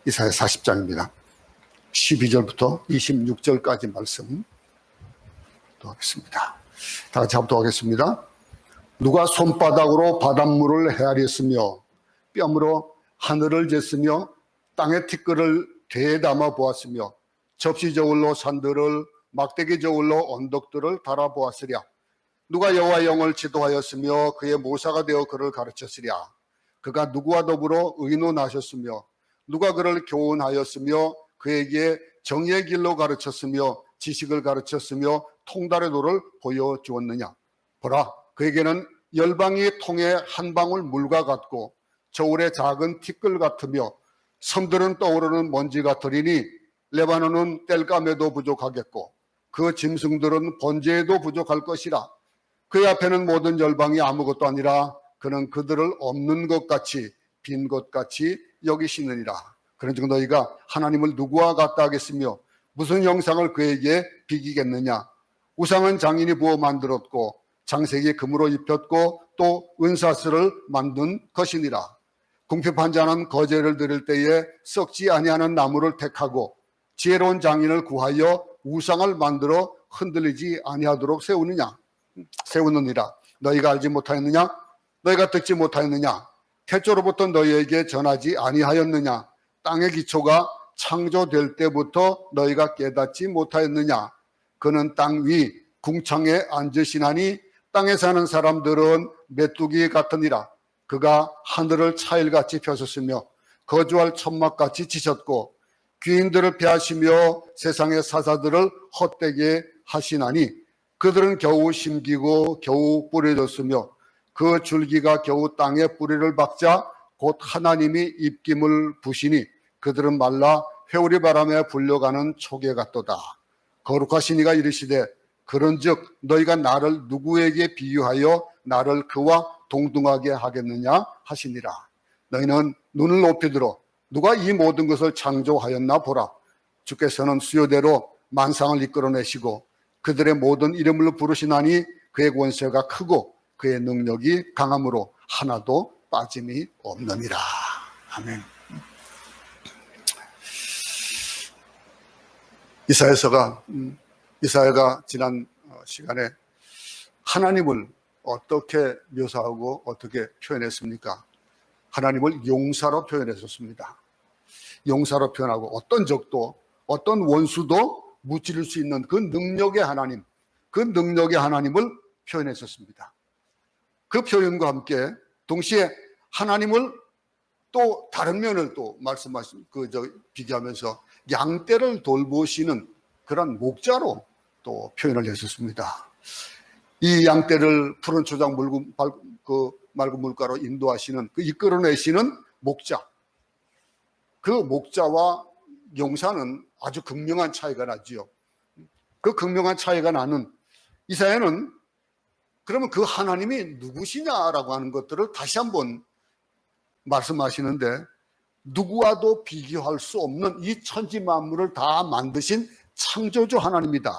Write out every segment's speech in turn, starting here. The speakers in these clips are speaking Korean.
이사야 40장입니다. 12절부터 26절까지 말씀 하겠습니다. 다 같이 합독하겠습니다. 누가 손바닥으로 바닷물을 헤아렸으며 뺨으로 하늘을 쟀으며 땅의 티끌을 되담아 보았으며 접시 저울로 산들을 막대기 저울로 언덕들을 달아보았으랴. 누가 여호와 영을 지도하였으며 그의 모사가 되어 그를 가르쳤으랴. 그가 누구와 더불어 의논하셨으며 누가 그를 교훈하였으며 그에게 정의의 길로 가르쳤으며 지식을 가르쳤으며 통달의 도를 보여주었느냐. 보라, 그에게는 열방이 통에 한 방울 물과 같고 저울의 작은 티끌 같으며 섬들은 떠오르는 먼지 같으리니 레바논은 땔감에도 부족하겠고 그 짐승들은 번제에도 부족할 것이라. 그의 앞에는 모든 열방이 아무것도 아니라 그는 그들을 없는 것 같이 빈 것 같이 여기시느니라. 그런즉 너희가 하나님을 누구와 같다 하겠으며 무슨 형상을 그에게 비기겠느냐. 우상은 장인이 부어 만들었고 장색이 금으로 입혔고 또 은사슬을 만든 것이니라. 궁핍한 자는 거제를 드릴 때에 썩지 아니하는 나무를 택하고 지혜로운 장인을 구하여 우상을 만들어 흔들리지 아니하도록 세우느니라. 너희가 알지 못하였느냐? 너희가 듣지 못하였느냐? 태초로부터 너희에게 전하지 아니하였느냐? 땅의 기초가 창조될 때부터 너희가 깨닫지 못하였느냐? 그는 땅 위 궁창에 앉으시나니 땅에 사는 사람들은 메뚜기 같으니라. 그가 하늘을 차일같이 펴셨으며 거주할 천막같이 지셨고 귀인들을 피하시며 세상의 사사들을 헛되게 하시나니 그들은 겨우 심기고 겨우 뿌려졌으며 그 줄기가 겨우 땅에 뿌리를 박자 곧 하나님이 입김을 부시니 그들은 말라 회오리 바람에 불려가는 초계 같도다. 거룩하신 이가 이르시되 그런즉 너희가 나를 누구에게 비유하여 나를 그와 동등하게 하겠느냐 하시니라. 너희는 눈을 높이 들어 누가 이 모든 것을 창조하였나 보라. 주께서는 수요대로 만상을 이끌어내시고 그들의 모든 이름을 부르시나니 그의 권세가 크고 그의 능력이 강함으로 하나도 빠짐이 없느니라. 아멘. 이사야가 지난 시간에 하나님을 어떻게 묘사하고 어떻게 표현했습니까? 하나님을 용사로 표현했었습니다. 용사로 표현하고 어떤 적도 어떤 원수도 무찌를 수 있는 그 능력의 하나님, 그 능력의 하나님을 표현했었습니다. 그 표현과 함께 동시에 하나님을 또 다른 면을 또 비교하면서 양떼를 돌보시는 그런 목자로 또 표현을 했었습니다. 이 양떼를 푸른 초장 맑은 물가로 인도하시는 그 이끌어내시는 목자, 그 목자와 용사는 아주 극명한 차이가 나지요. 그 극명한 차이가 나는 이사야는 그러면 그 하나님이 누구시냐라고 하는 것들을 다시 한번 말씀하시는데 누구와도 비교할 수 없는 이 천지 만물을 다 만드신 창조주 하나님이다.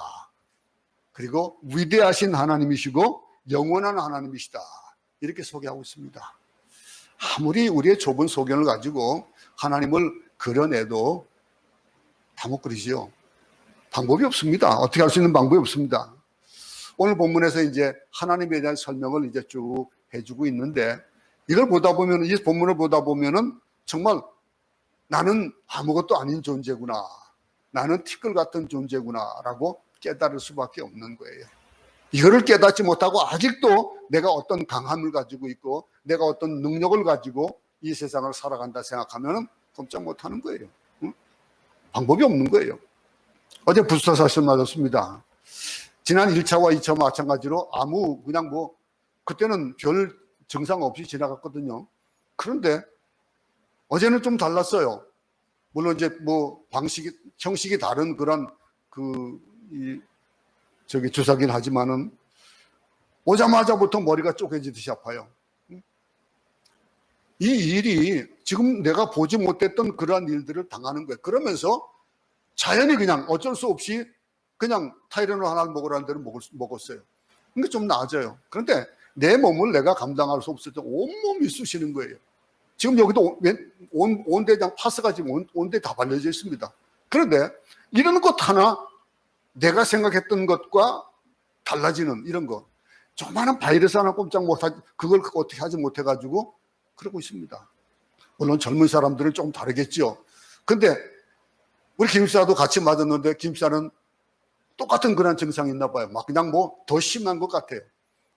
그리고 위대하신 하나님이시고 영원한 하나님이시다. 이렇게 소개하고 있습니다. 아무리 우리의 좁은 소견을 가지고 하나님을 그려내도 다 못 그리지요. 방법이 없습니다. 어떻게 할 수 있는 방법이 없습니다. 오늘 본문에서 이제 하나님에 대한 설명을 이제 쭉 해주고 있는데 이걸 보다 보면, 이 본문을 보다 보면은 정말 나는 아무것도 아닌 존재구나. 나는 티끌 같은 존재구나. 라고 깨달을 수밖에 없는 거예요. 이거를 깨닫지 못하고 아직도 내가 어떤 강함을 가지고 있고 내가 어떤 능력을 가지고 이 세상을 살아간다 생각하면 꼼짝 못하는 거예요. 응? 방법이 없는 거예요. 어제 부스터 사실 맞았습니다. 지난 1차와 2차 마찬가지로 그때는 별 증상 없이 지나갔거든요. 그런데 어제는 좀 달랐어요. 물론 이제 형식이 다른 그런 주사긴 하지만은 오자마자부터 머리가 쪼개지듯이 아파요. 이 일이 지금 내가 보지 못했던 그러한 일들을 당하는 거예요. 그러면서 자연히 그냥 어쩔 수 없이 그냥 타이레놀 하나를 먹으라는 대로 먹었어요. 그러니까 좀 나아져요. 그런데 내 몸을 내가 감당할 수 없을 때 온몸이 쑤시는 거예요. 지금 여기도 온대장 파스가 지금 온대 다 발려져 있습니다. 그런데 이런 것 하나 내가 생각했던 것과 달라지는 이런 거, 조그마한 바이러스 하나 꼼짝 못하지, 그걸 어떻게 하지 못해가지고 그러고 있습니다. 물론 젊은 사람들은 좀 다르겠죠. 근데 우리 김씨도 같이 맞았는데 김씨는 똑같은 그런 증상이 있나 봐요. 막 그냥 뭐 더 심한 것 같아요.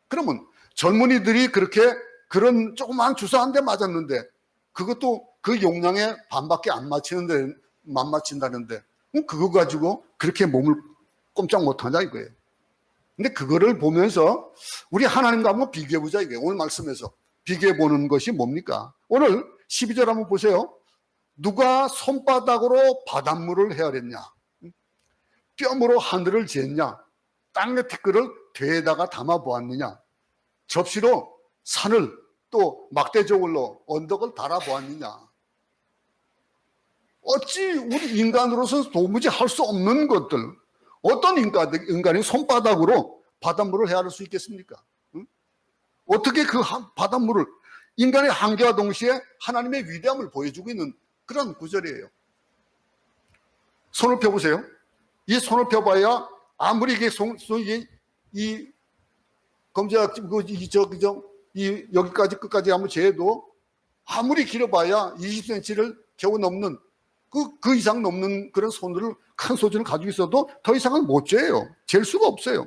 그러면 젊은이들이 그렇게 그런 조그마한 주사 한 대 맞았는데 그것도 그 용량의 반밖에 안 맞힌다는데 그거 가지고 그렇게 몸을 꼼짝 못하냐 이거예요. 근데 그거를 보면서 우리 하나님과 한번 비교해보자 이게 오늘 말씀에서 비교해보는 것이 뭡니까? 오늘 12절 한번 보세요. 누가 손바닥으로 바닷물을 헤아렸냐? 뼘으로 하늘을 쟀냐? 땅의 티끌을 되에다가 담아보았느냐? 접시로 산을 또 막대저울로 언덕을 달아보았느냐? 어찌 우리 인간으로서 도무지 할 수 없는 것들, 어떤 인간이 손바닥으로 바닷물을 헤아릴 수 있겠습니까? 응? 어떻게 그 바닷물을, 인간의 한계와 동시에 하나님의 위대함을 보여주고 있는 그런 구절이에요. 손을 펴보세요. 이 손을 펴봐야 아무리 이게 이 검지가 여기까지 끝까지 한번 재도 아무리 길어봐야 20cm를 겨우 넘는 그 이상 넘는 그런 손을 큰 소주를 가지고 있어도 더 이상은 못 재요. 잴 수가 없어요.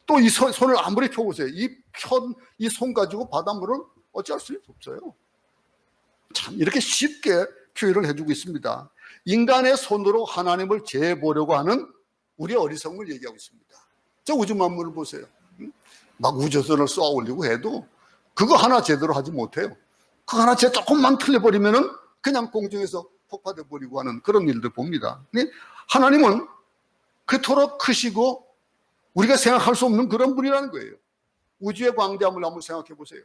또 이 손을 아무리 펴보세요. 이 손 가지고 바닷물을 어찌할 수 없어요. 참 이렇게 쉽게 표현을 해주고 있습니다. 인간의 손으로 하나님을 재보려고 하는 우리의 어리석음을 얘기하고 있습니다. 저 우주 만물을 보세요. 막 우주선을 쏘아 올리고 해도 그거 하나 제대로 하지 못해요. 그거 하나 조금만 틀려버리면은 그냥 공중에서 폭파돼 버리고 하는 그런 일들 봅니다. 하나님은 그토록 크시고 우리가 생각할 수 없는 그런 분이라는 거예요. 우주의 광대함을 한번 생각해 보세요.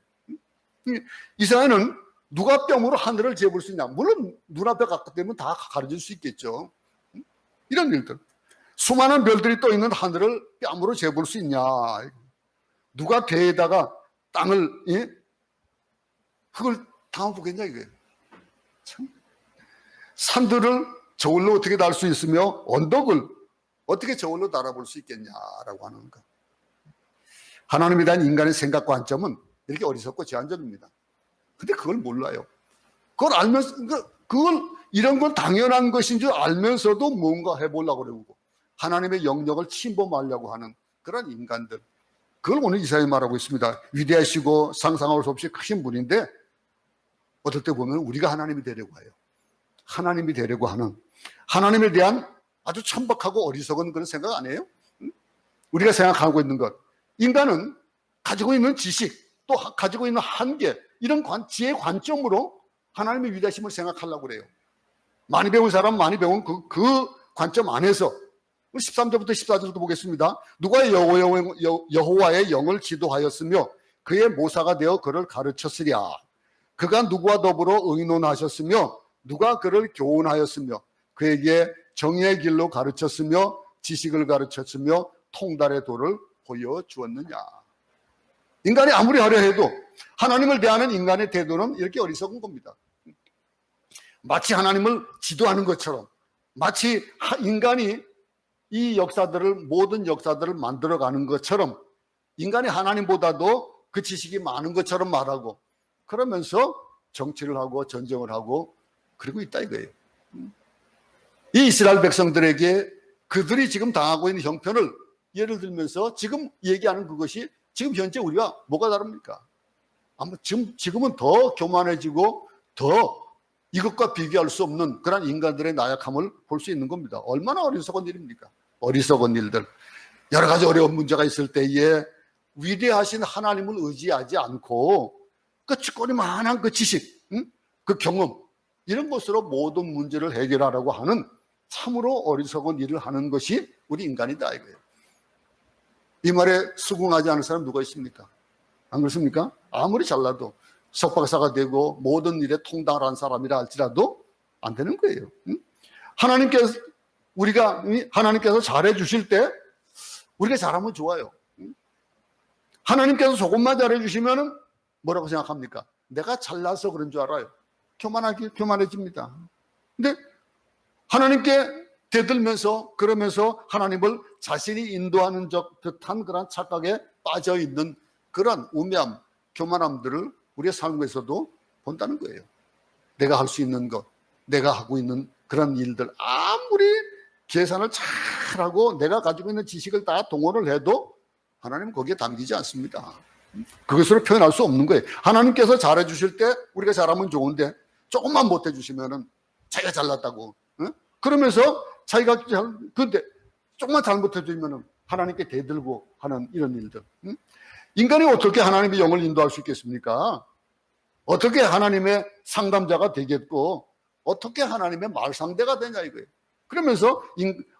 이스라엘은 누가 뼘으로 하늘을 재볼 수 있냐? 물론 눈앞에 갖다 대면 다 가려질 수 있겠죠. 이런 일들. 수많은 별들이 떠 있는 하늘을 뼘으로 재볼 수 있냐? 누가 대에다가 땅을 흙을 담아보겠냐 이거예요. 참. 산들을 저울로 어떻게 달 수 있으며 언덕을 어떻게 저울로 달아볼 수 있겠냐라고 하는 것. 하나님에 대한 인간의 생각 관점은 이렇게 어리석고 제한적입니다. 근데 그걸 몰라요. 그걸 알면서, 그걸 이런 건 당연한 것인 줄 알면서도 뭔가 해보려고 그러고 하나님의 영역을 침범하려고 하는 그런 인간들. 그걸 오늘 이사야에 말하고 있습니다. 위대하시고 상상할 수 없이 크신 분인데 어떨 때 보면 우리가 하나님이 되려고 해요. 하나님이 되려고 하는 하나님에 대한 아주 천박하고 어리석은 그런 생각 안 해요? 우리가 생각하고 있는 것. 인간은 가지고 있는 지식 또 가지고 있는 한계 이런 지혜의 관점으로 하나님의 위대하심을 생각하려고 그래요. 많이 배운 사람 많이 배운 그 관점 안에서 13절부터 14절도 보겠습니다. 누가 여호와의 영을 지도하였으며 그의 모사가 되어 그를 가르쳤으랴. 그가 누구와 더불어 의논하셨으며 누가 그를 교훈하였으며 그에게 정의의 길로 가르쳤으며 지식을 가르쳤으며 통달의 도를 보여주었느냐. 인간이 아무리 하려 해도 하나님을 대하는 인간의 태도는 이렇게 어리석은 겁니다. 마치 하나님을 지도하는 것처럼 마치 인간이 이 모든 역사들을 만들어가는 것처럼 인간이 하나님보다도 그 지식이 많은 것처럼 말하고 그러면서 정치를 하고 전쟁을 하고 그러고 있다 이거예요. 이 이스라엘 백성들에게 그들이 지금 당하고 있는 형편을 예를 들면서 지금 얘기하는 그것이 지금 현재 우리가 뭐가 다릅니까? 아마 지금은 더 교만해지고 더 이것과 비교할 수 없는 그런 인간들의 나약함을 볼 수 있는 겁니다. 얼마나 어리석은 일입니까? 어리석은 일들. 여러 가지 어려운 문제가 있을 때에 위대하신 하나님을 의지하지 않고 그 찌꺼리만한 그 지식, 그 경험 이런 것으로 모든 문제를 해결하라고 하는 참으로 어리석은 일을 하는 것이 우리 인간이다 이거예요. 이 말에 수긍하지 않을 사람 누가 있습니까? 안 그렇습니까? 아무리 잘나도 석박사가 되고 모든 일에 통달을 한 사람이라 할지라도 안 되는 거예요. 하나님께서 잘해 주실 때 우리가 잘하면 좋아요. 하나님께서 조금만 잘해 주시면 뭐라고 생각합니까? 내가 잘나서 그런 줄 알아요. 교만해집니다. 근데 하나님께 대들면서 그러면서 하나님을 자신이 인도하는 듯한 그런 착각에 빠져 있는 그런 우매함, 교만함들을 우리의 삶에서도 본다는 거예요. 내가 할 수 있는 것, 내가 하고 있는 그런 일들, 아무리 계산을 잘하고 내가 가지고 있는 지식을 다 동원을 해도 하나님은 거기에 담기지 않습니다. 그것으로 표현할 수 없는 거예요. 하나님께서 잘해 주실 때 우리가 잘하면 좋은데 조금만 못해 주시면은 자기가 잘났다고, 그러면서 자기가 근데 조금만 잘못해 주면은 하나님께 대들고 하는 이런 일들. 인간이 어떻게 하나님의 영을 인도할 수 있겠습니까? 어떻게 하나님의 상담자가 되겠고 어떻게 하나님의 말상대가 되냐 이거예요. 그러면서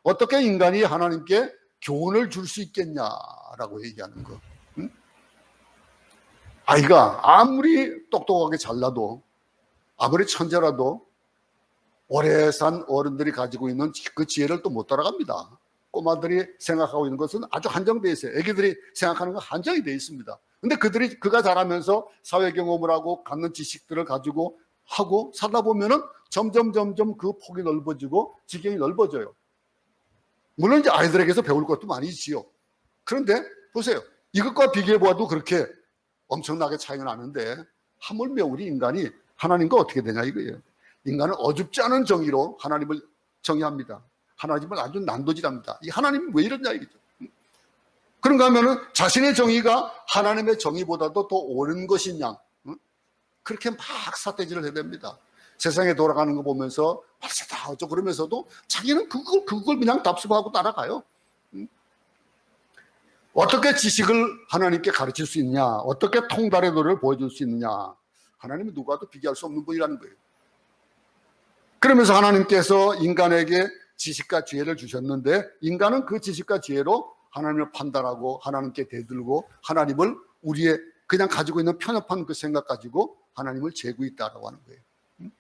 어떻게 인간이 하나님께 교훈을 줄 수 있겠냐라고 얘기하는 거. 아이가 아무리 똑똑하게 잘나도 아무리 천재라도 오래 산 어른들이 가지고 있는 그 지혜를 또 못 따라갑니다. 꼬마들이 생각하고 있는 것은 아주 한정되어 있어요. 애기들이 생각하는 건 한정이 되어 있습니다. 근데 그가 자라면서 사회 경험을 하고 갖는 지식들을 가지고 하고 살다 보면은 점점 그 폭이 넓어지고 지경이 넓어져요. 물론 이제 아이들에게서 배울 것도 많이 있지요. 그런데 보세요. 이것과 비교해 보아도 그렇게 엄청나게 차이가 나는데 하물며 우리 인간이 하나님과 어떻게 되냐 이거예요. 인간은 어줍지 않은 정의로 하나님을 정의합니다. 하나님을 아주 난도질합니다. 이 하나님이 왜 이러냐 이거죠. 그런가 하면은 자신의 정의가 하나님의 정의보다도 더 옳은 것이냐, 그렇게 막 삿대질을 해야 됩니다. 세상에 돌아가는 거 보면서 맞다 어쩌고 그러면서도 자기는 그걸 그냥 답습하고 따라가요. 어떻게 지식을 하나님께 가르칠 수 있냐, 어떻게 통달의 도리를 보여줄 수 있느냐, 하나님은 누구와도 비교할 수 없는 분이라는 거예요. 그러면서 하나님께서 인간에게 지식과 지혜를 주셨는데 인간은 그 지식과 지혜로 하나님을 판단하고 하나님께 대들고 하나님을 우리의 그냥 가지고 있는 편협한 그 생각 가지고 하나님을 재고 있다라고 하는 거예요.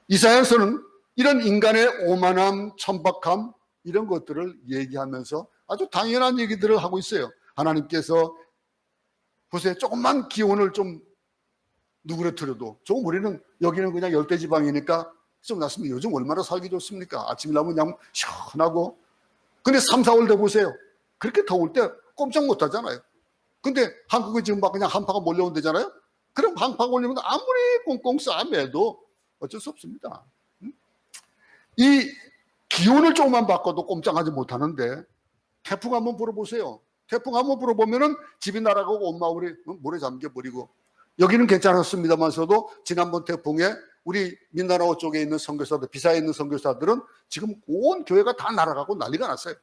이사야서는 이런 인간의 오만함, 천박함 이런 것들을 얘기하면서 아주 당연한 얘기들을 하고 있어요. 하나님께서 보세요. 조금만 기온을 좀 누그러뜨려도 조금 우리는 여기는 그냥 열대지방이니까 좀 났으면 요즘 얼마나 살기 좋습니까? 아침에 나면 그냥 시원하고. 근데 3, 4월 돼 보세요. 그렇게 더울 때 꼼짝 못 하잖아요. 근데 한국에 지금 막 그냥 한파가 몰려온대잖아요. 그럼 한파가 올리면 아무리 꽁꽁 싸매도 어쩔 수 없습니다. 이 기온을 조금만 바꿔도 꼼짝하지 못하는데 태풍 한번 불어보세요. 태풍 한번 불어보면은 집이 날아가고 온 마을이 물에 잠겨버리고, 여기는 괜찮았습니다만서도 지난번 태풍에 우리 민다나오 쪽에 있는 선교사들, 비사에 있는 선교사들은 지금 온 교회가 다 날아가고 난리가 났어요.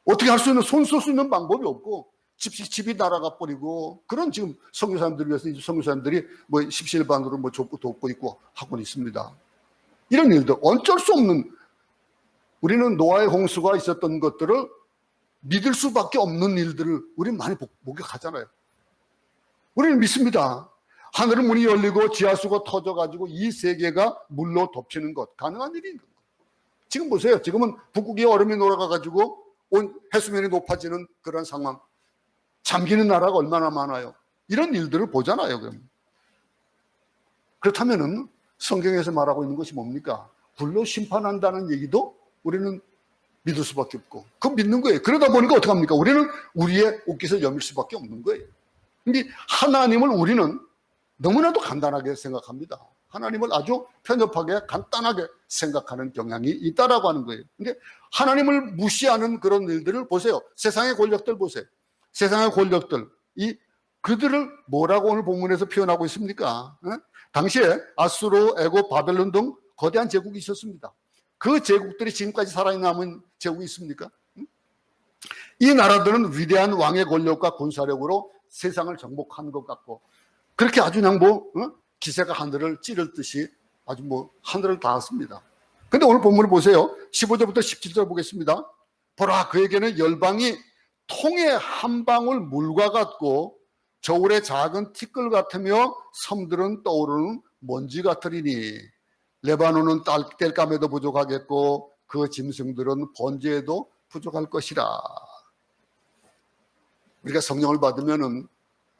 어떻게 할 수 있는, 손 쓸 수 있는 방법이 없고 집이 날아가 버리고, 그런 지금 선교사님들을 위해서 선교사님들이 뭐 십시일반으로 뭐 돕고 있고 하고 있습니다. 이런 일들 어쩔 수 없는, 우리는 노아의 홍수가 있었던 것들을 믿을 수밖에 없는 일들을 우리는 많이 목격하잖아요. 우리는 믿습니다. 하늘 문이 열리고 지하수가 터져가지고 이 세계가 물로 덮치는 것, 가능한 일인 겁니다. 지금 보세요. 지금은 북극이 얼음이 녹아가지고 온 해수면이 높아지는 그런 상황, 잠기는 나라가 얼마나 많아요. 이런 일들을 보잖아요. 그렇다면은 성경에서 말하고 있는 것이 뭡니까? 불로 심판한다는 얘기도 우리는 믿을 수밖에 없고, 그거 믿는 거예요. 그러다 보니까 어떻게 합니까? 우리는 우리의 옷깃을 여밀 수밖에 없는 거예요. 근데 하나님을 우리는 너무나도 간단하게 생각합니다. 하나님을 아주 편협하게 간단하게 생각하는 경향이 있다라고 하는 거예요. 근데 하나님을 무시하는 그런 일들을 보세요. 세상의 권력들 보세요. 세상의 권력들, 그들을 뭐라고 오늘 본문에서 표현하고 있습니까? 당시에 아수르, 애굽, 바벨론 등 거대한 제국이 있었습니다. 그 제국들이 지금까지 살아남은 제국이 있습니까? 이 나라들은 위대한 왕의 권력과 군사력으로 세상을 정복한 것 같고, 그렇게 아주 그냥 기세가 하늘을 찌를 듯이 아주 하늘을 닿았습니다. 근데 오늘 본문을 보세요. 15절부터 17절 보겠습니다. 보라, 그에게는 열방이 통의 한 방울 물과 같고 저울의 작은 티끌 같으며 섬들은 떠오르는 먼지 같으리니 레바논은 땔감에도 부족하겠고 그 짐승들은 번제에도 부족할 것이라. 우리가 성령을 받으면은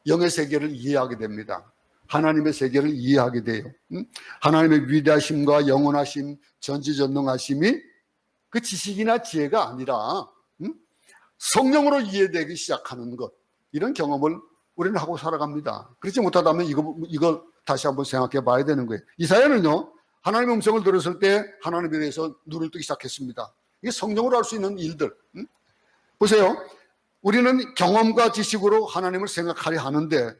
영의 세계를 이해하게 됩니다. 하나님의 세계를 이해하게 돼요. 하나님의 위대하심과 영원하심, 전지전능하심이 그 지식이나 지혜가 아니라 성령으로 이해되기 시작하는 것, 이런 경험을 우리는 하고 살아갑니다. 그렇지 못하다면 이걸 다시 한번 생각해 봐야 되는 거예요. 이사야는요, 하나님의 음성을 들었을 때 하나님에 대해서 눈을 뜨기 시작했습니다. 이게 성령으로 할 수 있는 일들. 보세요. 우리는 경험과 지식으로 하나님을 생각하려 하는데,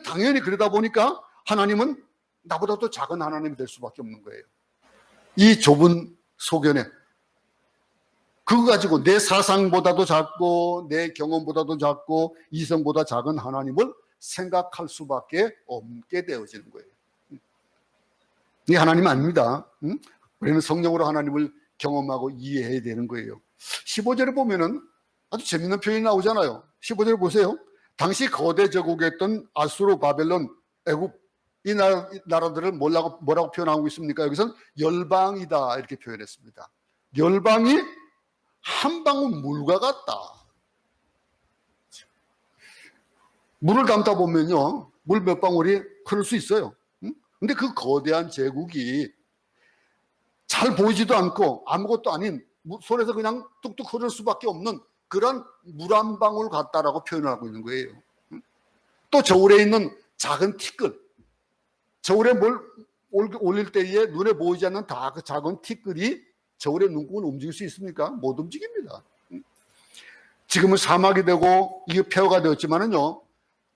당연히 그러다 보니까 하나님은 나보다 더 작은 하나님이 될 수밖에 없는 거예요. 이 좁은 소견에 그거 가지고 내 사상보다도 작고 내 경험보다도 작고 이성보다 작은 하나님을 생각할 수밖에 없게 되어지는 거예요. 이게 하나님 아닙니다. 우리는 성령으로 하나님을 경험하고 이해해야 되는 거예요. 15절에 보면은 아주 재밌는 표현이 나오잖아요. 15절 보세요. 당시 거대 제국이었던 아수르, 바벨론, 애굽, 이 나라들을 뭐라고 표현하고 있습니까? 여기서는 열방이다 이렇게 표현했습니다. 열방이 한 방울 물과 같다. 물을 담다 보면요, 물 몇 방울이 흐를 수 있어요. 근데 그 거대한 제국이 잘 보이지도 않고 아무것도 아닌 손에서 그냥 뚝뚝 흐를 수밖에 없는 그런 물 한 방울 같다라고 표현을 하고 있는 거예요. 또 저울에 있는 작은 티끌, 저울에 뭘 올릴 때에 눈에 보이지 않는 다 그 작은 티끌이 저울의 눈금을 움직일 수 있습니까? 못 움직입니다. 지금은 사막이 되고 이게 폐허가 되었지만은요,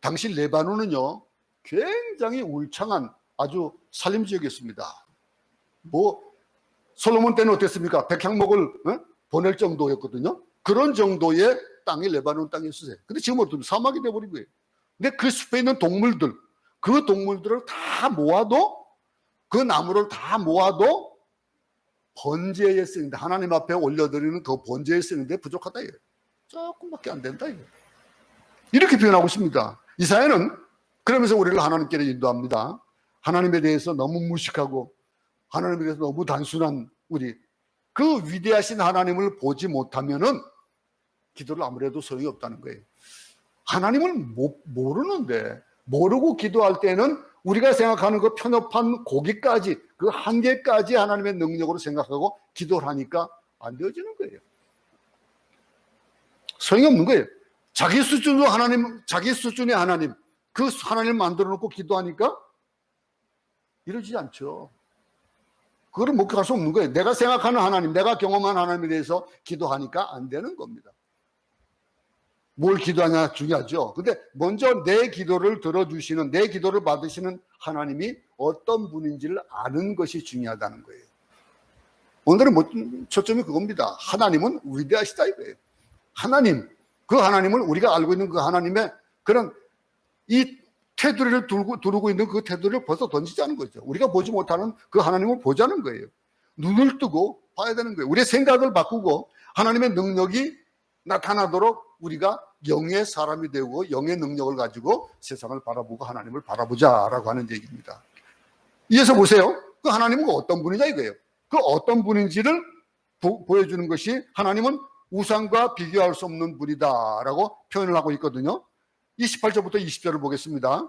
당시 레바논은요 굉장히 울창한 아주 산림지역이었습니다. 솔로몬 때는 어땠습니까? 백향목을 보낼 정도였거든요. 그런 정도의 땅이 레바논 땅이었어요. 근데 지금 어떻게 사막이 되어버린 거예요. 근데 그 숲에 있는 동물들, 그 동물들을 다 모아도, 그 나무를 다 모아도 번제에 쓰는데, 하나님 앞에 올려드리는 그 번제에 쓰는데 부족하다 이거예요. 조금밖에 안 된다 이거예요. 이렇게 표현하고 있습니다. 이사야는 그러면서 우리를 하나님께로 인도합니다. 하나님에 대해서 너무 무식하고 하나님에 대해서 너무 단순한 우리, 그 위대하신 하나님을 보지 못하면은 기도를 아무래도 소용이 없다는 거예요. 하나님을 모르는데, 모르고 기도할 때는 우리가 생각하는 그 편협한 고기까지, 그 한계까지 하나님의 능력으로 생각하고 기도를 하니까 안 되어지는 거예요. 소용이 없는 거예요. 자기 수준으로 하나님, 자기 수준의 하나님, 그 하나님을 만들어 놓고 기도하니까 이러지 않죠. 그거를 목격할 수 없는 거예요. 내가 생각하는 하나님, 내가 경험한 하나님에 대해서 기도하니까 안 되는 겁니다. 뭘 기도하냐 중요하죠. 근데 먼저 내 기도를 들어주시는, 내 기도를 받으시는 하나님이 어떤 분인지를 아는 것이 중요하다는 거예요. 오늘은 초점이 그겁니다. 하나님은 위대하시다 이거예요. 하나님, 그 하나님을, 우리가 알고 있는 그 하나님의 그런 이 테두리를 두르고 있는 그 테두리를 벌써 던지자는 거죠. 우리가 보지 못하는 그 하나님을 보자는 거예요. 눈을 뜨고 봐야 되는 거예요. 우리의 생각을 바꾸고 하나님의 능력이 나타나도록 우리가 영의 사람이 되고 영의 능력을 가지고 세상을 바라보고 하나님을 바라보자라고 하는 얘기입니다. 이어서 보세요. 그 하나님은 어떤 분이냐 이거예요. 그 어떤 분인지를 보여주는 것이, 하나님은 우상과 비교할 수 없는 분이다라고 표현을 하고 있거든요. 28절부터 20절을 보겠습니다.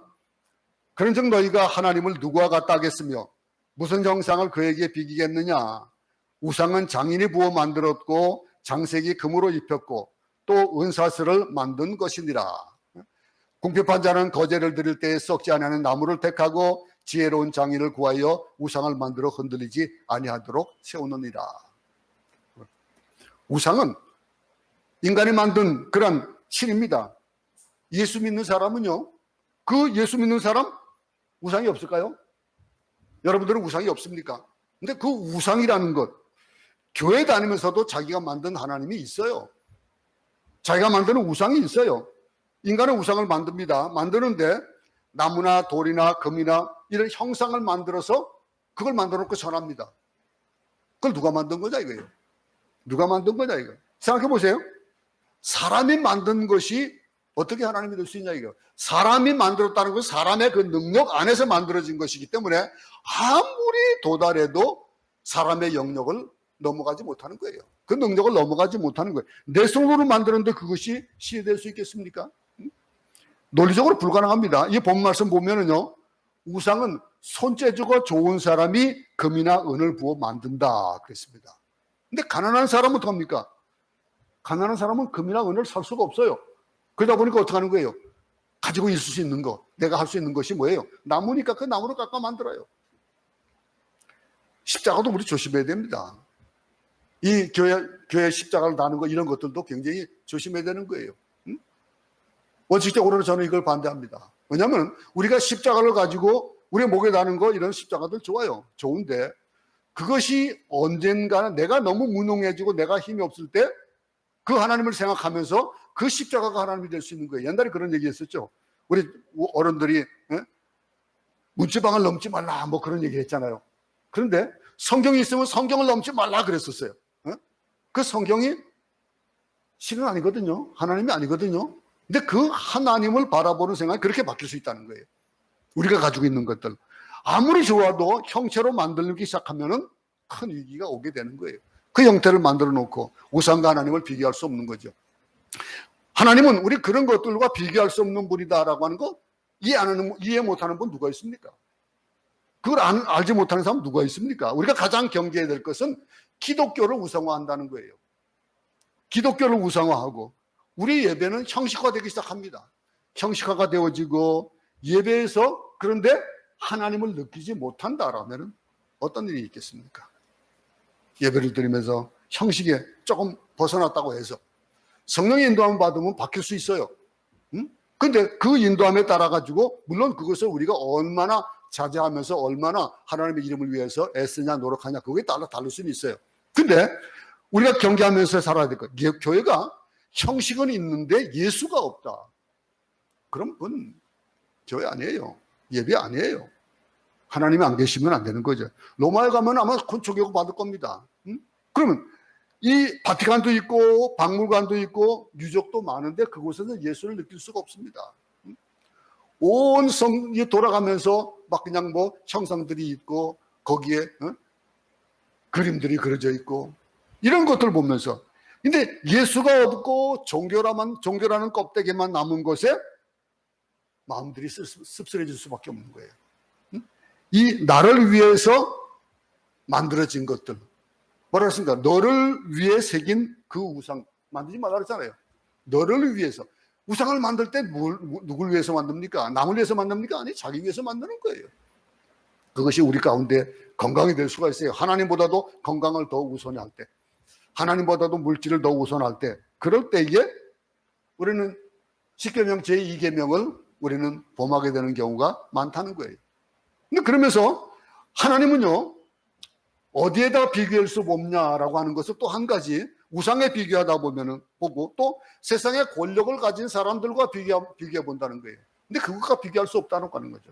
그런즉 너희가 하나님을 누구와 같다 하겠으며 무슨 형상을 그에게 비기겠느냐. 우상은 장인이 부어 만들었고 장색이 금으로 입혔고 또 은사슬을 만든 것이니라. 궁핍한 자는 거제를 드릴 때에 썩지 아니하는 나무를 택하고 지혜로운 장인을 구하여 우상을 만들어 흔들리지 아니하도록 세우느니라. 우상은 인간이 만든 그런 신입니다. 예수 믿는 사람은요, 그 예수 믿는 사람 우상이 없을까요? 여러분들은 우상이 없습니까? 근데 그 우상이라는 것, 교회 다니면서도 자기가 만든 하나님이 있어요. 자기가 만드는 우상이 있어요. 인간은 우상을 만듭니다. 만드는데 나무나 돌이나 금이나 이런 형상을 만들어서 그걸 만들어 놓고 전합니다. 그걸 누가 만든 거냐 이거예요. 누가 만든 거냐 이거. 생각해 보세요. 사람이 만든 것이 어떻게 하나님이 될 수 있냐 이거. 사람이 만들었다는 것은 사람의 그 능력 안에서 만들어진 것이기 때문에 아무리 도달해도 사람의 영역을 넘어가지 못하는 거예요. 그 능력을 넘어가지 못하는 거예요. 내 손으로 만드는데 그것이 시해될 수 있겠습니까? 논리적으로 불가능합니다. 이 본 말씀 보면은요, 우상은 손재주가 좋은 사람이 금이나 은을 부어 만든다 그랬습니다. 근데 가난한 사람은 어떡합니까? 가난한 사람은 금이나 은을 살 수가 없어요. 그러다 보니까 어떻게 하는 거예요? 가지고 있을 수 있는 거, 내가 할 수 있는 것이 뭐예요? 나무니까 그 나무로 깎아 만들어요. 십자가도 우리 조심해야 됩니다. 이 교회 십자가를 다는 거, 이런 것들도 굉장히 조심해야 되는 거예요. 원칙적으로는 저는 이걸 반대합니다. 왜냐하면 우리가 십자가를 가지고 우리 목에 다는 거, 이런 십자가들 좋아요. 좋은데 그것이 언젠가는 내가 너무 무능해지고 내가 힘이 없을 때 그 하나님을 생각하면서 그 십자가가 하나님이 될 수 있는 거예요. 옛날에 그런 얘기 했었죠. 우리 어른들이 문지방을 넘지 말라 뭐 그런 얘기 했잖아요. 그런데 성경이 있으면 성경을 넘지 말라 그랬었어요. 그 성경이 실은 아니거든요. 하나님이 아니거든요. 근데 그 하나님을 바라보는 생각이 그렇게 바뀔 수 있다는 거예요. 우리가 가지고 있는 것들 아무리 좋아도 형체로 만들기 시작하면은 큰 위기가 오게 되는 거예요. 그 형태를 만들어 놓고 우상과 하나님을 비교할 수 없는 거죠. 하나님은 우리 그런 것들과 비교할 수 없는 분이다라고 하는 거 이해 못하는 분 누가 있습니까? 그걸 알지 못하는 사람 누가 있습니까? 우리가 가장 경계해야 될 것은 기독교를 우상화한다는 거예요. 기독교를 우상화하고 우리 예배는 형식화되기 시작합니다. 형식화가 되어지고 예배에서 그런데 하나님을 느끼지 못한다라면 어떤 일이 있겠습니까? 예배를 드리면서 형식에 조금 벗어났다고 해서 성령의 인도함을 받으면 바뀔 수 있어요. 근데 그 인도함에 따라 가지고 물론 그것을 우리가 얼마나 자제하면서 얼마나 하나님의 이름을 위해서 애쓰냐 노력하냐 그거에 따라 다를 수는 있어요. 근데 우리가 경계하면서 살아야 될 것. 교회가 형식은 있는데 예수가 없다. 그럼 그건 교회 아니에요. 예배 아니에요. 하나님이 안 계시면 안 되는 거죠. 로마에 가면 아마 건축교육 받을 겁니다. 그러면 이 바티칸도 있고 박물관도 있고 유적도 많은데 그곳에서 예수를 느낄 수가 없습니다. 온 성이 돌아가면서 막 그냥 뭐 형상들이 있고 거기에 그림들이 그려져 있고 이런 것들을 보면서 근데 예수가 없고 종교라는 껍데기만 남은 것에 마음들이 씁쓸해질 수밖에 없는 거예요. 이 나를 위해서 만들어진 것들 뭐라 했습니까? 너를 위해 새긴 그 우상 만들지 말라 그랬잖아요. 너를 위해서 우상을 만들 때 누굴 위해서 만듭니까? 남을 위해서 만듭니까? 아니 자기 위해서 만드는 거예요. 그것이 우리 가운데 건강이 될 수가 있어요. 하나님보다도 건강을 더 우선할 때 하나님보다도 물질을 더 우선할 때 그럴 때에 우리는 10계명 제2계명을 우리는 범하게 되는 경우가 많다는 거예요. 근데 그러면서 하나님은요 어디에다 비교할 수 없냐라고 하는 것을 또 한 가지 우상에 비교하다 보면은 보고 또 세상의 권력을 가진 사람들과 비교해 본다는 거예요. 근데 그것과 비교할 수 없다는 거죠.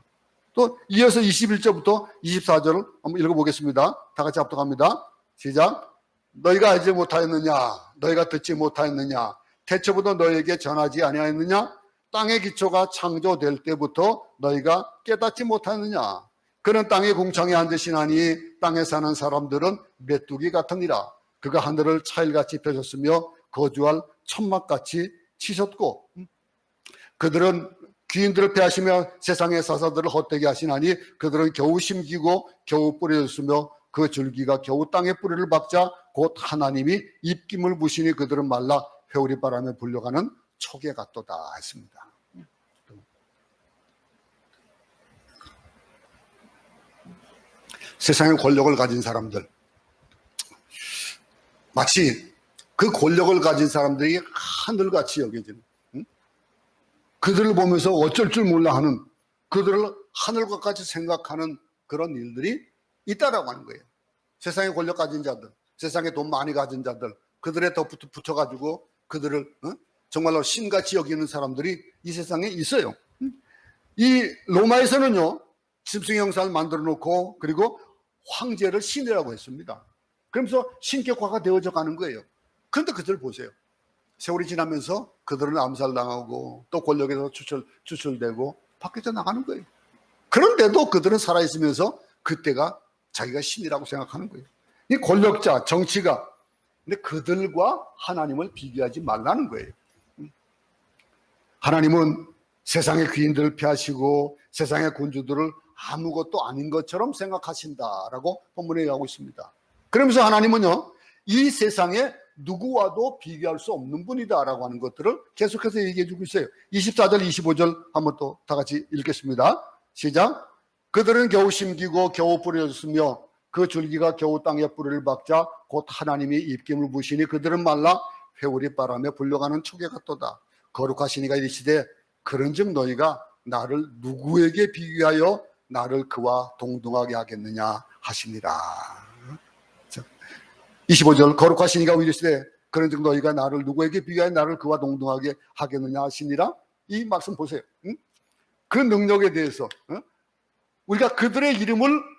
또 이어서 21절부터 24절을 한번 읽어보겠습니다. 다 같이 합독합니다. 시작. 너희가 알지 못하였느냐? 너희가 듣지 못하였느냐? 태초부터 너희에게 전하지 아니하였느냐? 땅의 기초가 창조될 때부터 너희가 깨닫지 못하였느냐? 그는 땅의 궁창에 앉으시나니 땅에 사는 사람들은 메뚜기 같으니라. 그가 하늘을 차일같이 펴셨으며 거주할 천막같이 치셨고 그들은 귀인들을 패하시며 세상의 사사들을 헛되게 하시나니 그들은 겨우 심기고 겨우 뿌려졌으며 그 줄기가 겨우 땅에 뿌리를 박자 곧 하나님이 입김을 부시니 그들은 말라 회오리 바람에 불려가는 촉에 같도다 했습니다. 세상의 권력을 가진 사람들 마치 그 권력을 가진 사람들이 하늘같이 여겨지는 그들을 보면서 어쩔 줄 몰라 하는 그들을 하늘과 같이 생각하는 그런 일들이 있다라고 하는 거예요. 세상의 권력 가진 자들 세상에 돈 많이 가진 자들 그들에 더 붙여가지고 그들을 정말로 신같이 여기는 사람들이 이 세상에 있어요. 이 로마에서는요 짐승의 형상을 만들어 놓고 그리고 황제를 신이라고 했습니다. 그러면서 신격화가 되어져 가는 거예요. 그런데 그들 보세요. 세월이 지나면서 그들은 암살당하고 또 권력에서 추출되고 바뀌어 나가는 거예요. 그런데도 그들은 살아있으면서 그때가 자기가 신이라고 생각하는 거예요. 이 권력자, 정치가 근데 그들과 하나님을 비교하지 말라는 거예요. 하나님은 세상의 귀인들을 피하시고 세상의 군주들을 아무것도 아닌 것처럼 생각하신다라고 본문에 얘기하고 있습니다. 그러면서 하나님은요, 이 세상에 누구와도 비교할 수 없는 분이다라고 하는 것들을 계속해서 얘기해 주고 있어요. 24절, 25절 한번 또 다 같이 읽겠습니다. 시작. 그들은 겨우 심기고 겨우 뿌려졌으며 그 줄기가 겨우 땅에 뿌리를 박자 곧 하나님이 입김을 부시니 그들은 말라 회오리 바람에 불려가는 초계 같도다. 거룩하시니가 이르시되 그런즉 너희가 나를 누구에게 비교하여 나를 그와 동등하게 하겠느냐 하시니라. 25절 거룩하시니가 이르시되 그런즉 너희가 나를 누구에게 비교하여 나를 그와 동등하게 하겠느냐 하시니라. 이 말씀 보세요. 그 능력에 대해서 우리가 그들의 이름을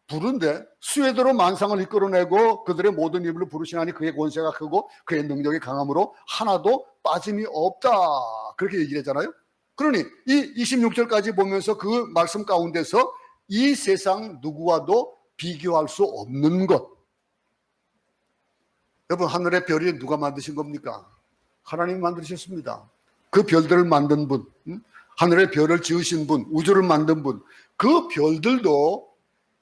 부른데 수혜대로 만상을 이끌어내고 그들의 모든 이름을 부르시나니 그의 권세가 크고 그의 능력이 강함으로 하나도 빠짐이 없다, 그렇게 얘기를 하잖아요. 그러니 이 26절까지 보면서 그 말씀 가운데서 이 세상 누구와도 비교할 수 없는 것, 여러분, 하늘의 별이 누가 만드신 겁니까? 하나님이 만드셨습니다. 그 별들을 만든 분, 하늘의 별을 지으신 분, 우주를 만든 분, 그 별들도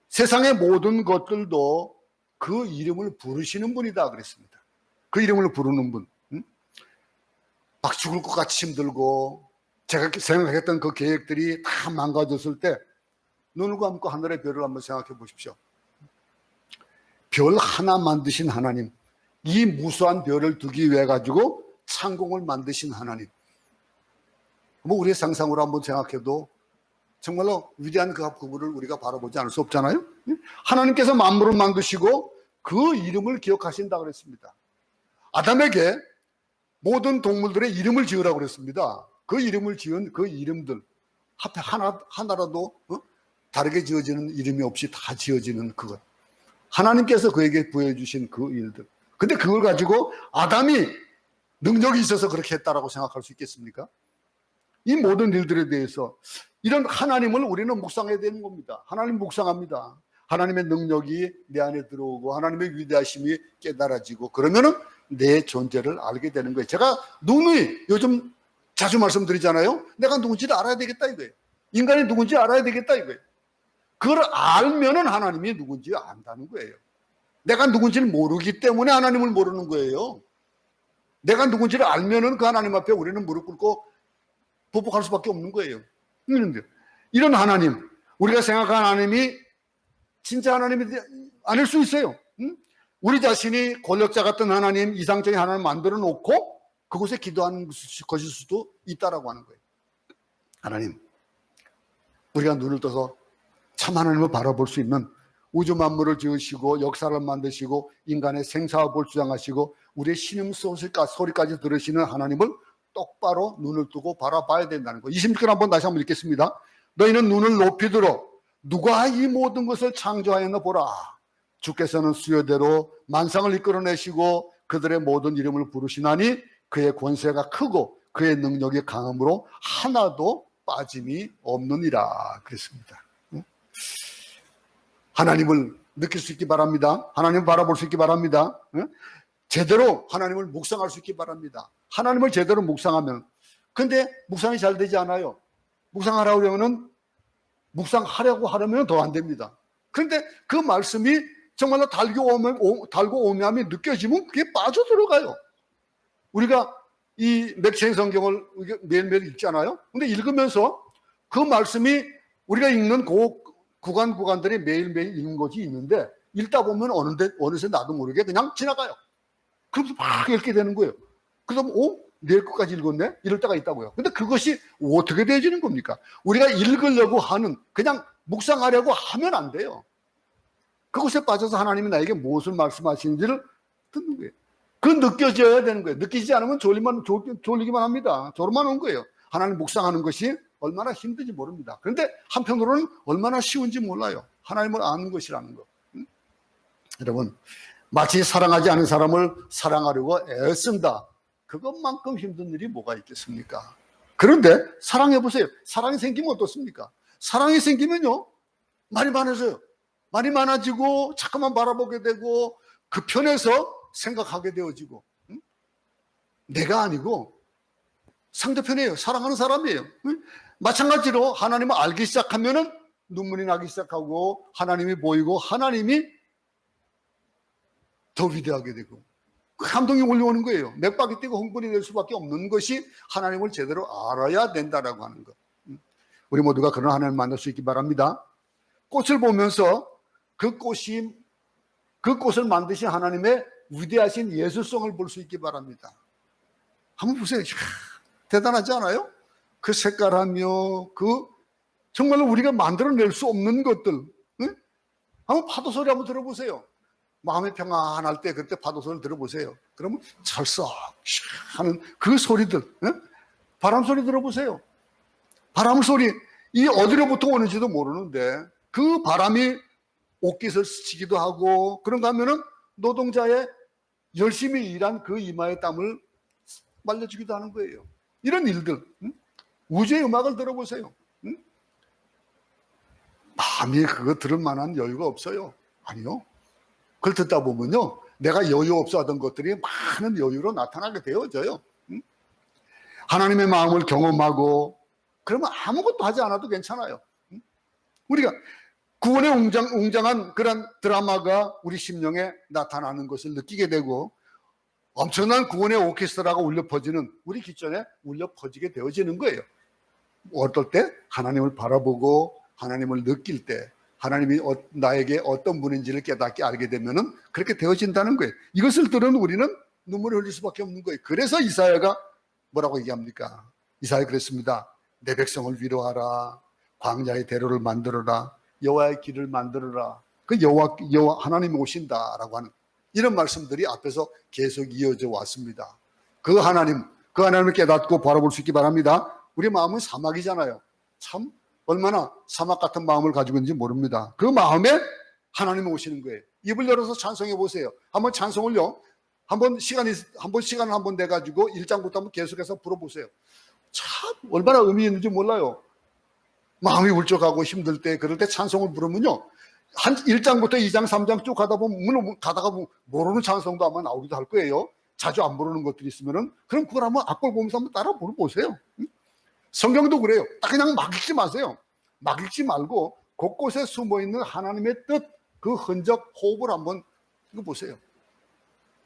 세상의 모든 것들도 그 이름을 부르시는 분이다 그랬습니다. 그 이름을 부르는 분. 막 죽을 것 같이 힘들고 제가 생각했던 그 계획들이 다 망가졌을 때 눈을 감고 하늘의 별을 한번 생각해 보십시오. 별 하나 만드신 하나님, 이 무수한 별을 두기 위해 가지고 창공을 만드신 하나님, 뭐 우리의 상상으로 한번 생각해도 정말로 위대한 그 부분을 우리가 바라보지 않을 수 없잖아요. 하나님께서 만물을 만드시고 그 이름을 기억하신다 그랬습니다. 아담에게 모든 동물들의 이름을 지으라고 그랬습니다. 그 이름을 지은 그 이름들 앞에 하나라도 다르게 지어지는 이름이 없이 다 지어지는 그것, 하나님께서 그에게 부여주신 그 일들. 근데 그걸 가지고 아담이 능력이 있어서 그렇게 했다라고 생각할 수 있겠습니까? 이 모든 일들에 대해서 이런 하나님을 우리는 묵상해야 되는 겁니다. 하나님 묵상합니다. 하나님의 능력이 내 안에 들어오고 하나님의 위대하심이 깨달아지고 그러면은 내 존재를 알게 되는 거예요. 제가 누누이 요즘 자주 말씀드리잖아요. 내가 누군지를 알아야 되겠다 이거예요. 인간이 누군지 알아야 되겠다 이거예요. 그걸 알면은 하나님이 누군지 안다는 거예요. 내가 누군지를 모르기 때문에 하나님을 모르는 거예요. 내가 누군지를 알면은 그 하나님 앞에 우리는 무릎 꿇고 보복할 수밖에 없는 거예요. 이런 하나님, 우리가 생각하는 하나님이 진짜 하나님이 아닐 수 있어요. 우리 자신이 권력자 같은 하나님, 이상적인 하나님 만들어 놓고 그곳에 기도하는 것일 수도 있다라고 하는 거예요. 하나님, 우리가 눈을 떠서 참 하나님을 바라볼 수 있는, 우주 만물을 지으시고 역사를 만드시고 인간의 생사업을 주장하시고 우리의 신음소리까지 들으시는 하나님을 똑바로 눈을 뜨고 바라봐야 된다는 거예요. 26절 한번 다시 한번 읽겠습니다. 너희는 눈을 높이 들어 누가 이 모든 것을 창조하였나 보라. 주께서는 수요대로 만상을 이끌어내시고 그들의 모든 이름을 부르시나니 그의 권세가 크고 그의 능력이 강함으로 하나도 빠짐이 없느니라 그랬습니다. 하나님을 느낄 수 있기 바랍니다. 하나님을 바라볼 수 있기 바랍니다. 제대로 하나님을 묵상할 수 있기 바랍니다. 하나님을 제대로 묵상하면, 근데 묵상이 잘 되지 않아요. 묵상하라고 하면은 묵상하려고 하려면 더 안 됩니다. 그런데 그 말씀이 정말로 달고 오묘함이 느껴지면 그게 빠져들어가요. 우리가 이 맥체인 성경을 매일매일 읽잖아요. 근데 읽으면서 그 말씀이 우리가 읽는 그 구간들이 매일매일 읽는 것이 있는데 읽다 보면 어느새 나도 모르게 그냥 지나가요. 그러면서 막 읽게 되는 거예요. 그러다 보면 내일 끝까지 읽었네? 이럴 때가 있다고요. 근데 그것이 어떻게 되어지는 겁니까? 우리가 읽으려고 하는, 그냥 묵상하려고 하면 안 돼요. 그것에 빠져서 하나님이 나에게 무엇을 말씀하시는지를 듣는 거예요. 그건 느껴져야 되는 거예요. 느끼지 않으면 졸리기만 합니다. 졸음만 온 거예요. 하나님 묵상하는 것이 얼마나 힘든지 모릅니다. 그런데 한편으로는 얼마나 쉬운지 몰라요. 하나님을 아는 것이라는 거. 여러분, 마치 사랑하지 않은 사람을 사랑하려고 애쓴다. 그것만큼 힘든 일이 뭐가 있겠습니까? 그런데 사랑해보세요. 사랑이 생기면 어떻습니까? 사랑이 생기면요, 말이 많아져요. 말이 많아지고 자꾸만 바라보게 되고 그 편에서 생각하게 되어지고, 내가 아니고 상대편이에요. 사랑하는 사람이에요. 마찬가지로 하나님을 알기 시작하면은 눈물이 나기 시작하고 하나님이 보이고 하나님이 더 위대하게 되고 감동이 올라오는 거예요. 맥박이 뛰고 흥분이 될 수밖에 없는 것이 하나님을 제대로 알아야 된다라고 하는 것. 우리 모두가 그런 하나님을 만날 수 있기 바랍니다. 꽃을 보면서 그 꽃을 만드신 하나님의 위대하신 예술성을 볼 수 있기 바랍니다. 한번 보세요. 대단하지 않아요? 그 색깔하며 정말로 우리가 만들어낼 수 없는 것들. 응? 한번 파도 소리 한번 들어보세요. 마음이 평안할 때 그때 파도 소리를 들어보세요. 그러면 철썩 하는 그 소리들. 응? 바람 소리 들어보세요. 바람 소리, 이 어디로부터 오는지도 모르는데 그 바람이 옷깃을 스치기도 하고 그런가 하면은 노동자의 열심히 일한 그 이마의 땀을 말려주기도 하는 거예요. 이런 일들. 응? 우주의 음악을 들어보세요. 응? 마음이 그거 들을 만한 여유가 없어요. 아니요. 그걸 듣다 보면요, 내가 여유 없어 하던 것들이 많은 여유로 나타나게 되어져요. 응? 하나님의 마음을 경험하고 그러면 아무것도 하지 않아도 괜찮아요. 응? 우리가 구원의 웅장한 그런 드라마가 우리 심령에 나타나는 것을 느끼게 되고 엄청난 구원의 오케스트라가 울려 퍼지는 우리 귓전에 울려 퍼지게 되어지는 거예요. 어떨 때? 하나님을 바라보고 하나님을 느낄 때 하나님이 나에게 어떤 분인지를 깨닫게 알게 되면은 그렇게 되어진다는 거예요. 이것을 들은 우리는 눈물을 흘릴 수밖에 없는 거예요. 그래서 이사야가 뭐라고 얘기합니까? 이사야 그랬습니다. 내 백성을 위로하라. 광야의 대로를 만들어라. 여호와의 길을 만들어라. 그 여호와 하나님이 오신다라고 하는 이런 말씀들이 앞에서 계속 이어져 왔습니다. 그 하나님을 깨닫고 바라볼 수 있기 바랍니다. 우리 마음은 사막이잖아요. 참 얼마나 사막 같은 마음을 가지고 있는지 모릅니다. 그 마음에 하나님이 오시는 거예요. 입을 열어서 찬송해 보세요. 한번 찬송을요. 시간을 한번 내가지고 1장부터 한번 계속해서 불어보세요. 참 얼마나 의미 있는지 몰라요. 마음이 울적하고 힘들 때 그럴 때 찬송을 부르면요. 한 1장부터 2장, 3장 쭉 가다가 모르는 찬송도 아마 나오기도 할 거예요. 자주 안 부르는 것들이 있으면은 그럼 그걸 한번 악볼 보면서 한번 따라 불러보세요. 성경도 그래요. 딱 그냥 막 읽지 마세요. 막 읽지 말고 곳곳에 숨어있는 하나님의 뜻, 그 흔적, 호흡을 한번 읽어보세요.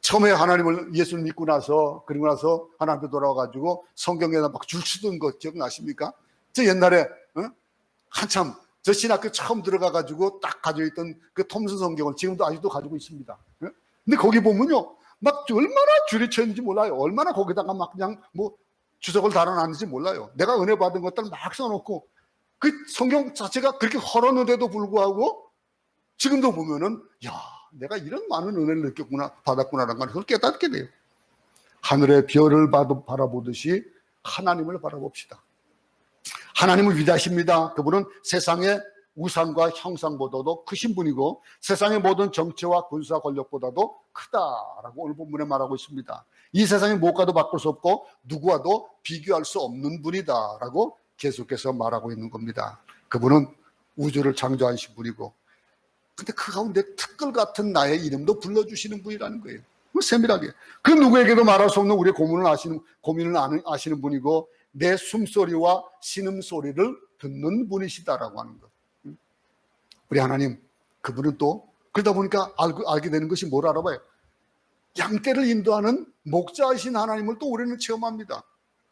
처음에 하나님을 예수를 믿고 나서 그리고 나서 하나님께 돌아와가지고 성경에다 막 줄 쓰던 거 기억나십니까? 저 옛날에 한참 저 신학교 처음 들어가가지고 딱 가지고 있던 그 톰슨 성경을 지금도 아직도 가지고 있습니다. 근데 거기 보면요, 막 얼마나 줄이 쳐있는지 몰라요. 얼마나 거기다가 막 그냥 뭐 주석을 달아놨는지 몰라요. 내가 은혜 받은 것들 막 써놓고 그 성경 자체가 그렇게 헐었는데도 불구하고 지금도 보면은 야, 내가 이런 많은 은혜를 받았구나라는 걸 그걸 깨닫게 돼요. 하늘의 별을 바라보듯이 하나님을 바라봅시다. 하나님은 위대하십니다. 그분은 세상의 우상과 형상보다도 크신 분이고 세상의 모든 정치와 군사 권력보다도 크다라고 오늘 본문에 말하고 있습니다. 이 세상의 무엇과도 바꿀 수 없고 누구와도 비교할 수 없는 분이다라고 계속해서 말하고 있는 겁니다. 그분은 우주를 창조하신 분이고 근데 그 가운데 특글 같은 나의 이름도 불러주시는 분이라는 거예요. 세밀하게. 그 누구에게도 말할 수 없는 우리의 고민을 아시는 분이고 내 숨소리와 신음소리를 듣는 분이시다라고 하는 것. 우리 하나님, 그분은 또 그러다 보니까 알게 되는 것이 뭘 알아봐요? 양떼를 인도하는 목자이신 하나님을 또 우리는 체험합니다.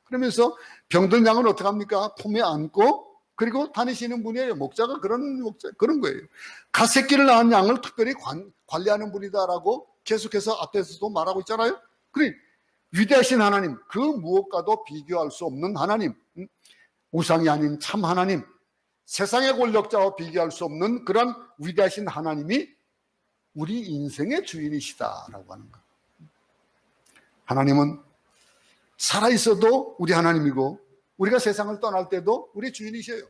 그러면서 병든 양은 어떻게 합니까? 품에 안고 그리고 다니시는 분이에요. 목자가 그런 거예요. 갓새끼를 낳은 양을 특별히 관리하는 분이다라고 계속해서 앞에서도 말하고 있잖아요. 그래, 위대하신 하나님, 그 무엇과도 비교할 수 없는 하나님, 우상이 아닌 참 하나님, 세상의 권력자와 비교할 수 없는 그런 위대하신 하나님이 우리 인생의 주인이시다라고 하는 것. 하나님은 살아있어도 우리 하나님이고 우리가 세상을 떠날 때도 우리 주인이셔요.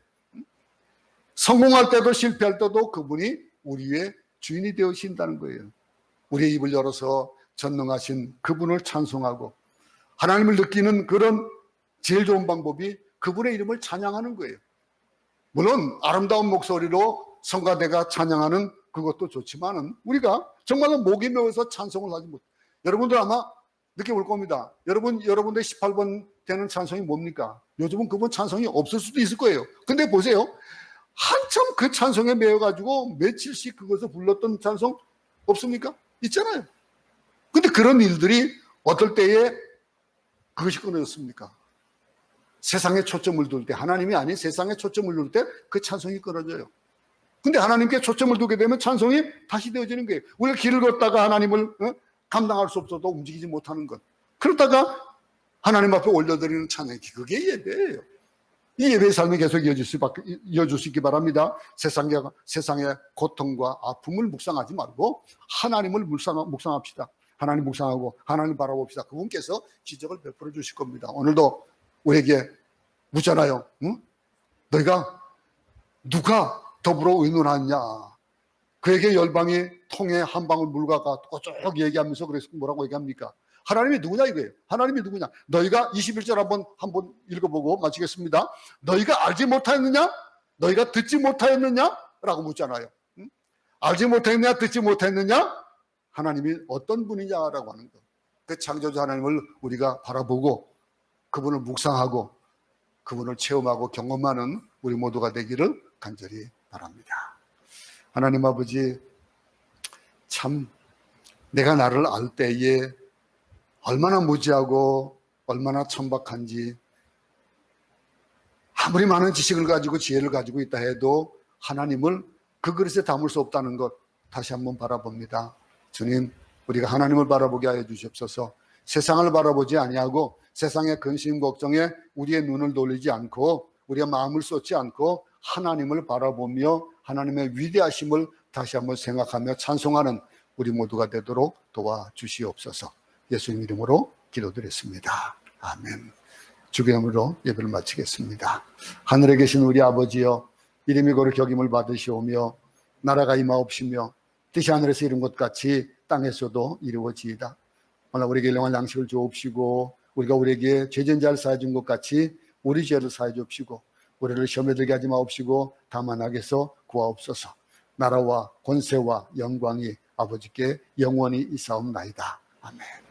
성공할 때도 실패할 때도 그분이 우리의 주인이 되어신다는 거예요. 우리의 입을 열어서 전능하신 그분을 찬송하고 하나님을 느끼는 그런 제일 좋은 방법이 그분의 이름을 찬양하는 거예요. 물론 아름다운 목소리로 성가대가 찬양하는 그것도 좋지만은 우리가 정말로 목이 메어서 찬송을 하지 못해요. 여러분들 아마 느껴볼 겁니다. 여러분들 18번 되는 찬송이 뭡니까? 요즘은 그분 찬송이 없을 수도 있을 거예요. 근데 보세요. 한참 그 찬송에 매여가지고 며칠씩 그것을 불렀던 찬송 없습니까? 있잖아요. 근데 그런 일들이 어떨 때에 그것이 끊어졌습니까? 세상에 초점을 둘 때, 하나님이 아닌 세상에 초점을 둘 때 그 찬송이 끊어져요. 근데 하나님께 초점을 두게 되면 찬송이 다시 되어지는 거예요. 우리가 길을 걷다가 하나님을 감당할 수 없어도 움직이지 못하는 것. 그러다가 하나님 앞에 올려드리는 찬양이 그게 예배예요. 이 예배의 삶이 계속 이어주시기 바랍니다. 세상의 고통과 아픔을 묵상하지 말고 하나님을 묵상합시다. 하나님 묵상하고 하나님을 바라봅시다. 그분께서 기적을 베풀어 주실 겁니다. 오늘도 우리에게 묻잖아요. 응? 너희가 누가 더불어 의논하느냐? 그에게 열방이 통에 한 방울 물과 같고 쭉 얘기하면서 그래서 뭐라고 얘기합니까? 하나님이 누구냐 이거예요. 하나님이 누구냐? 너희가 21절 한번 읽어보고 마치겠습니다. 너희가 알지 못하였느냐? 너희가 듣지 못하였느냐? 라고 묻잖아요. 응? 알지 못했느냐? 듣지 못했느냐? 하나님이 어떤 분이냐라고 하는 것. 그 창조주 하나님을 우리가 바라보고 그분을 묵상하고 그분을 체험하고 경험하는 우리 모두가 되기를 간절히 바랍니다. 하나님 아버지, 참 내가 나를 알 때에 얼마나 무지하고 얼마나 천박한지, 아무리 많은 지식을 가지고 지혜를 가지고 있다 해도 하나님을 그 그릇에 담을 수 없다는 것 다시 한번 바라봅니다. 주님, 우리가 하나님을 바라보게 하여 주시옵소서. 세상을 바라보지 아니하고 세상의 근심 걱정에 우리의 눈을 돌리지 않고 우리의 마음을 쏟지 않고 하나님을 바라보며 하나님의 위대하심을 다시 한번 생각하며 찬송하는 우리 모두가 되도록 도와주시옵소서. 예수님 이름으로 기도드렸습니다. 아멘. 주의 이름으로 예배를 마치겠습니다. 하늘에 계신 우리 아버지여, 이름이 거룩히 여김을 받으시오며 나라가 임하옵시며 뜻이 하늘에서 이룬 것 같이 땅에서도 이루어지이다. 오늘 우리에게 일용할 양식을 주옵시고 우리가 우리에게 죄전자를 사해 준 것 같이 우리 죄를 사해 주옵시고 우리를 시험에 들게 하지 마옵시고 다만 악에서 구하옵소서. 나라와 권세와 영광이 아버지께 영원히 있사옵나이다. 아멘.